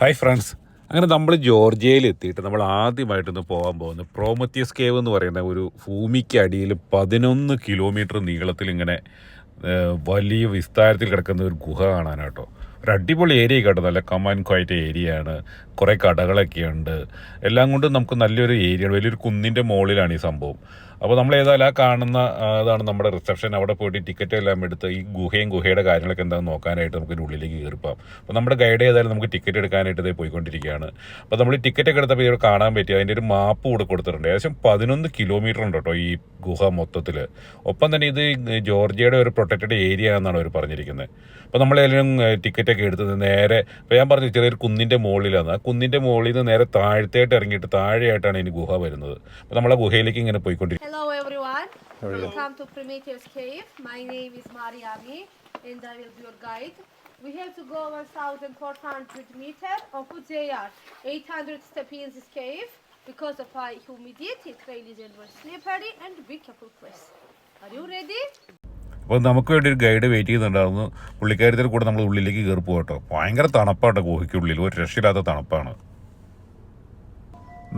Hi friends, അങ്ങനെ നമ്മൾ ജോർജിയയിൽ എത്തിയിട്ട് നമ്മൾ ആദ്യമായിട്ടൊന്ന് പോകാൻ പോകുന്നത് പ്രോമത്തിയസ് കേവ് എന്ന് പറയുന്ന ഒരു ഭൂമിക്കടിയിൽ 11 കിലോമീറ്റർ നീളത്തിൽ ഇങ്ങനെ വലിയ വിസ്താരത്തിൽ കിടക്കുന്ന ഒരു ഗുഹ കാണാനാട്ടോ. ഒരു അടിപൊളി ഏരിയ കേട്ടോ, നല്ല കമാൻ ക്വയറ്റ് ഏരിയയാണ്, കുറേ കടകളൊക്കെയുണ്ട്, എല്ലാം കൊണ്ടും നമുക്ക് നല്ലൊരു ഏരിയയാണ്. വലിയൊരു കുന്നിൻ്റെ മുകളിലാണ് ഈ സംഭവം. അപ്പോൾ നമ്മൾ ഏതായാലും ആ കാണുന്ന അതാണ് നമ്മുടെ റിസപ്ഷൻ. അവിടെ പോയിട്ട് ടിക്കറ്റ് എല്ലാം എടുത്ത് ഈ ഗുഹയുടെ കാര്യങ്ങളൊക്കെ എന്താണെന്ന് നോക്കാനായിട്ട് നമുക്ക് ഉള്ളിലേക്ക് കയറിപ്പാം. അപ്പോൾ നമ്മുടെ ഗൈഡ് ഏതായാലും നമുക്ക് ടിക്കറ്റ് എടുക്കാനായിട്ട് ഇതേ പോയിക്കൊണ്ടിരിക്കുകയാണ്. അപ്പോൾ നമ്മൾ ടിക്കറ്റ് ഒക്കെ എടുത്തപ്പോൾ ഇവിടെ കാണാൻ പറ്റി അതിൻ്റെ ഒരു മാപ്പ് കൂടെ കൊടുത്തിട്ടുണ്ട്. ഏകദേശം 11 കിലോമീറ്റർ ഉണ്ട് കേട്ടോ ഈ ഗുഹ മൊത്തത്തിൽ. ഒപ്പം തന്നെ ഇത് ജോർജിയയുടെ ഒരു പ്രൊട്ടക്റ്റഡ് ഏരിയ എന്നാണ് അവർ പറഞ്ഞിരിക്കുന്നത്. അപ്പോൾ നമ്മളേലും ടിക്കറ്റൊക്കെ എടുത്തത് നേരെ, ഇപ്പോൾ ഞാൻ പറഞ്ഞു ചെറിയൊരു കുന്നിൻ്റെ മുകളിലാണ്. ആ കുന്നിൻ്റെ മുകളിൽ നിന്ന് നേരെ താഴത്തേട്ട് ഇറങ്ങിയിട്ട് താഴെയായിട്ടാണ് ഇനി ഗുഹ വരുന്നത്. അപ്പോൾ നമ്മൾ ആ ഗുഹയിലേക്ക് ഇങ്ങനെ പോയിക്കൊണ്ടിരിക്കും. Hello everyone, welcome to Prometheus Cave. My name is Mariami and I will be your guide. We have to go 1,400 meters, of which they are 800 steps in this cave. Because of high humidity, trail is very slippery and be careful please. Are you ready? അപ്പോൾ നമുക്ക് വേണ്ടി ഒരു guide wait ചെയ്യുന്നുണ്ടായിരുന്നു. പുള്ളിക്കാരത്തിൽ കൂടെ നമ്മൾ ഉള്ളിലേക്ക് കയറി പോകട്ടോ. ഭയങ്കര തണുപ്പാട്ടോ ഗുഹയ്ക്കുള്ളിൽ, ഒരു രക്ഷയില്ലാത്ത തണുപ്പാണ്.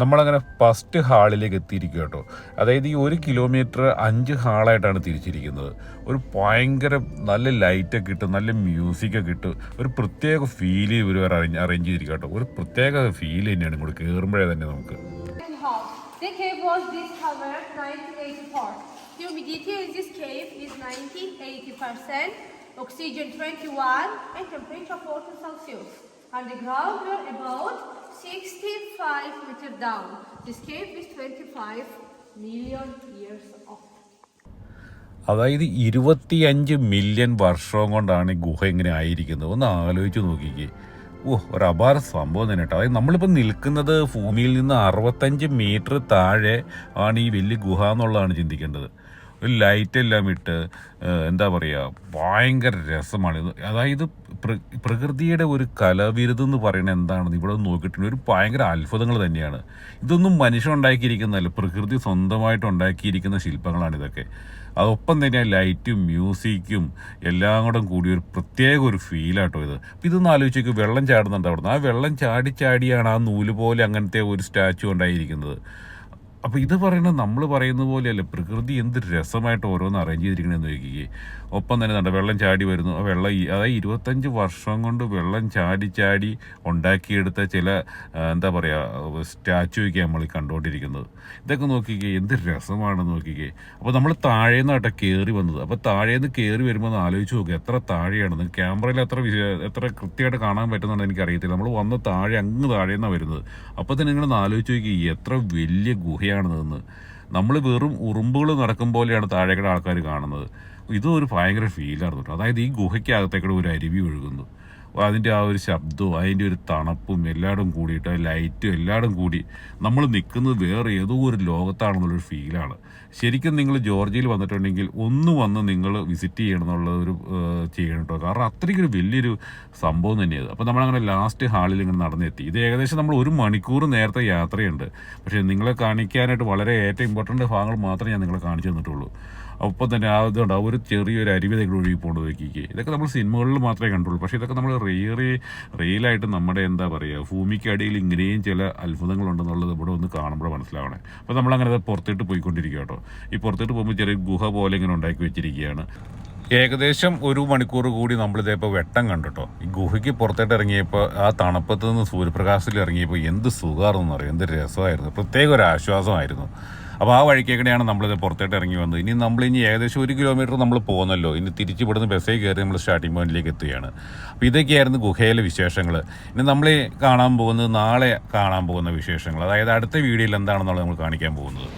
നമ്മളങ്ങനെ ഫസ്റ്റ് ഹാളിലേക്ക് എത്തിയിരിക്കുക കേട്ടോ. അതായത് ഈ 1 കിലോമീറ്റർ 5 ഹാളായിട്ടാണ് തിരിച്ചിരിക്കുന്നത്. ഒരു ഭയങ്കര നല്ല ലൈറ്റൊക്കെ ഇട്ട് നല്ല മ്യൂസിക്കൊക്കെ ഇട്ട് ഒരു പ്രത്യേക ഫീൽ ഇവർ അറേഞ്ച് ചെയ്തിരിക്കുക കേട്ടോ. ഒരു പ്രത്യേക ഫീൽ തന്നെയാണ് ഇങ്ങോട്ട് കയറുമ്പോഴേ തന്നെ നമുക്ക്. The cave was discovered 1984. Humidity in this cave is 90-80%, oxygen 21 and temperature 40 Celsius. Underground we are about 65 meters down. This cave is 25 million years old. അതായത് 25 മില്യൺ വർഷം കൊണ്ടാണ് ഈ ഗുഹ ഇങ്ങനെ ആയിരിക്കുന്നത്. ഒന്ന് ആലോചിച്ച് നോക്കിക്കേ. ഒരു അപാര സംഭവം തന്നെ കേട്ടോ. അതായത് നമ്മളിപ്പോൾ നിൽക്കുന്നത് ഭൂമിയിൽ നിന്ന് 65 മീറ്റർ താഴെ ആണ് ഈ വലിയ ഗുഹ എന്നുള്ളതാണ് ചിന്തിക്കേണ്ടത്. ഒരു ലൈറ്റെല്ലാം ഇട്ട് എന്താ പറയുക, ഭയങ്കര രസമാണ്. അതായത് പ്രകൃതിയുടെ ഒരു കലാവിരുതെന്ന് പറയുന്നത് എന്താണെന്ന് ഇവിടെ നോക്കിയിട്ടുണ്ട്. ഒരു ഭയങ്കര അത്ഭുതങ്ങൾ തന്നെയാണ്. ഇതൊന്നും മനുഷ്യൻ ഉണ്ടാക്കിയിരിക്കുന്നതല്ല, പ്രകൃതി സ്വന്തമായിട്ട് ഉണ്ടാക്കിയിരിക്കുന്ന ശില്പങ്ങളാണ് ഇതൊക്കെ. അതൊപ്പം തന്നെ ലൈറ്റും മ്യൂസിക്കും എല്ലാം കൂടെ കൂടി ഒരു പ്രത്യേക ഒരു ഫീലാട്ടോ ഇത്. അപ്പം ഇതൊന്ന് ആലോചിച്ചേക്ക്, വെള്ളം ചാടുന്നുണ്ട് അവിടുന്ന്. ആ വെള്ളം ചാടിയാണ് ആ നൂല് പോലെ അങ്ങനത്തെ ഒരു സ്റ്റാച്ചു ഉണ്ടായിരിക്കുന്നത്. അപ്പോൾ ഇത് പറയുന്നത് നമ്മൾ പറയുന്ന പോലെയല്ല, പ്രകൃതി എന്ത് രസമായിട്ട് ഓരോന്ന് അറേഞ്ച് ചെയ്തിരിക്കണമെന്ന് നോക്കിക്കേ. ഒപ്പം തന്നെ കണ്ട വെള്ളം ചാടി വരുന്നു. ആ വെള്ളം അതായത് 25 വർഷം കൊണ്ട് വെള്ളം ചാടി ഉണ്ടാക്കിയെടുത്ത ചില എന്താ പറയുക സ്റ്റാച്ചുവൊക്കെ നമ്മൾ കണ്ടുകൊണ്ടിരിക്കുന്നത്. ഇതൊക്കെ നോക്കിക്കേ, എന്ത് രസമാണെന്ന് നോക്കിക്കേ. അപ്പോൾ നമ്മൾ താഴേന്നാട്ടോ കയറി വന്നത്. അപ്പോൾ താഴേന്ന് കയറി വരുമ്പോൾ ആലോചിച്ച് നോക്കുക എത്ര താഴെയാണെന്ന്. ക്യാമറയിൽ എത്ര കൃത്യമായിട്ട് കാണാൻ പറ്റുന്നുണ്ടെന്ന് എനിക്കറിയത്തില്ല. നമ്മൾ വന്ന് അങ്ങ് താഴേന്നാണ് വരുന്നത്. അപ്പോൾ തന്നെ നിങ്ങളൊന്ന് ആലോചിച്ച് നോക്കി എത്ര വലിയ ഗുഹയാണെന്ന്. നമ്മൾ വെറും ഉറുമ്പുകൾ നടക്കും പോലെയാണ് താഴേക്കടെ ആൾക്കാർ കാണുന്നത്. ഇതും ഒരു ഭയങ്കര ഫീലായിരുന്നു കേട്ടോ. അതായത് ഈ ഗുഹയ്ക്കകത്തേക്കൂടെ ഒരു അരുവി ഒഴുകുന്നു. അതിൻ്റെ ആ ഒരു ശബ്ദവും അതിൻ്റെ ഒരു തണുപ്പും എല്ലായിടും കൂടിയിട്ട് ലൈറ്റും എല്ലായിടും കൂടി നമ്മൾ നിൽക്കുന്നത് വേറെ ഏതോ ഒരു ലോകത്താണെന്നുള്ളൊരു ഫീലാണ്. ശരിക്കും നിങ്ങൾ ജോർജിയയിൽ വന്നിട്ടുണ്ടെങ്കിൽ ഒന്ന് വന്ന് നിങ്ങൾ വിസിറ്റ് ചെയ്യണം എന്നുള്ളതൊരു ചെയ്യണം കേട്ടോ. കാരണം അത്രയ്ക്കൊരു വലിയൊരു സംഭവം തന്നെയാണ്. അപ്പോൾ നമ്മളങ്ങനെ ലാസ്റ്റ് ഹാളിൽ ഇങ്ങനെ നടന്നെത്തി. ഇത് ഏകദേശം നമ്മൾ 1 മണിക്കൂർ നേരത്തെ യാത്രയുണ്ട്. പക്ഷേ നിങ്ങളെ കാണിക്കാനായിട്ട് വളരെ ഏറ്റവും ഇമ്പോർട്ടൻ്റ് ഭാഗങ്ങൾ മാത്രമേ ഞാൻ നിങ്ങളെ കാണിച്ചു തന്നിട്ടുള്ളൂ. ഒപ്പം തന്നെ അതുകൊണ്ട് ഒരു ചെറിയൊരു അരുവി ഇതൊക്കെ ഒഴുകി പോകുന്നത് നോക്കിക്കേ. ഇതൊക്കെ നമ്മൾ സിനിമകളിൽ മാത്രമേ കണ്ടുള്ളൂ. പക്ഷേ ഇതൊക്കെ നമ്മൾ റിയലായിട്ട് നമ്മുടെ എന്താ പറയുക ഭൂമിക്കടിയിൽ ഇങ്ങനെയും ചില അത്ഭുതങ്ങളുണ്ടെന്നുള്ളത് ഇവിടെ ഒന്ന് കാണുമ്പോൾ മനസ്സിലാവണേ. അപ്പോൾ നമ്മളങ്ങനെ പുറത്തോട്ട് പോയിക്കൊണ്ടിരിക്കുക കേട്ടോ. ഈ പുറത്തോട്ട് പോകുമ്പോൾ ചെറിയ ഗുഹ പോലെ ഇങ്ങനെ ഉണ്ടാക്കി വെച്ചിരിക്കുകയാണ്. ഏകദേശം 1 മണിക്കൂർ കൂടി നമ്മളിതേപ്പോൾ വെട്ടം കണ്ടിട്ടോ. ഈ ഗുഹയ്ക്ക് പുറത്തോട്ട് ഇറങ്ങിയപ്പോൾ ആ തണുപ്പത്ത് നിന്ന് സൂര്യപ്രകാശത്തിൽ ഇറങ്ങിയപ്പോൾ എന്ത് സുഖമാണെന്ന് പറയും, എന്ത് രസമായിരുന്നു, പ്രത്യേക ഒരു ആശ്വാസമായിരുന്നു. അപ്പോൾ ആ വഴിക്കേക്കടെയാണ് നമ്മളിത് പുറത്തോട്ട് ഇറങ്ങി വന്നത്. ഇനി ഏകദേശം 1 കിലോമീറ്റർ നമ്മൾ പോകുന്നല്ലോ. ഇനി തിരിച്ച് ഇവിടുന്ന് ബസ്സിൽ കയറി നമ്മൾ സ്റ്റാർട്ടിംഗ് പോയിന്റിലേക്ക് എത്തുകയാണ്. അപ്പോൾ ഇതൊക്കെയായിരുന്നു ഗുഹയിലെ വിശേഷങ്ങൾ. ഇനി നമ്മൾ കാണാൻ പോകുന്നത് നാളെ കാണാൻ പോകുന്ന വിശേഷങ്ങൾ, അതായത് അടുത്ത വീഡിയോയിൽ എന്താണെന്നുള്ളത് നമ്മൾ കാണിക്കാൻ പോകുന്നത്.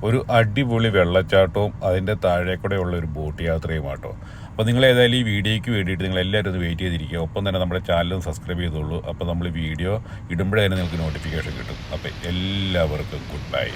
ഒരു അടിപൊളി വെള്ളച്ചാട്ടവും അതിൻ്റെ താഴേക്കൂടെയുള്ള ഒരു ബോട്ട് യാത്രയും ആട്ടോ. അപ്പോൾ നിങ്ങൾ ഏതായാലും ഈ വീഡിയോയ്ക്ക് വേണ്ടിയിട്ട് നിങ്ങൾ എല്ലാവരും ഒന്ന് വെയിറ്റ് ചെയ്തിരിക്കുക. ഒപ്പം തന്നെ നമ്മുടെ ചാനലും സബ്സ്ക്രൈബ് ചെയ്തോളൂ. അപ്പോൾ നമ്മൾ വീഡിയോ ഇടുമ്പോഴേ തന്നെ നിങ്ങൾക്ക് നോട്ടിഫിക്കേഷൻ കിട്ടും. അപ്പോൾ എല്ലാവർക്കും ഗുഡ് ബൈ.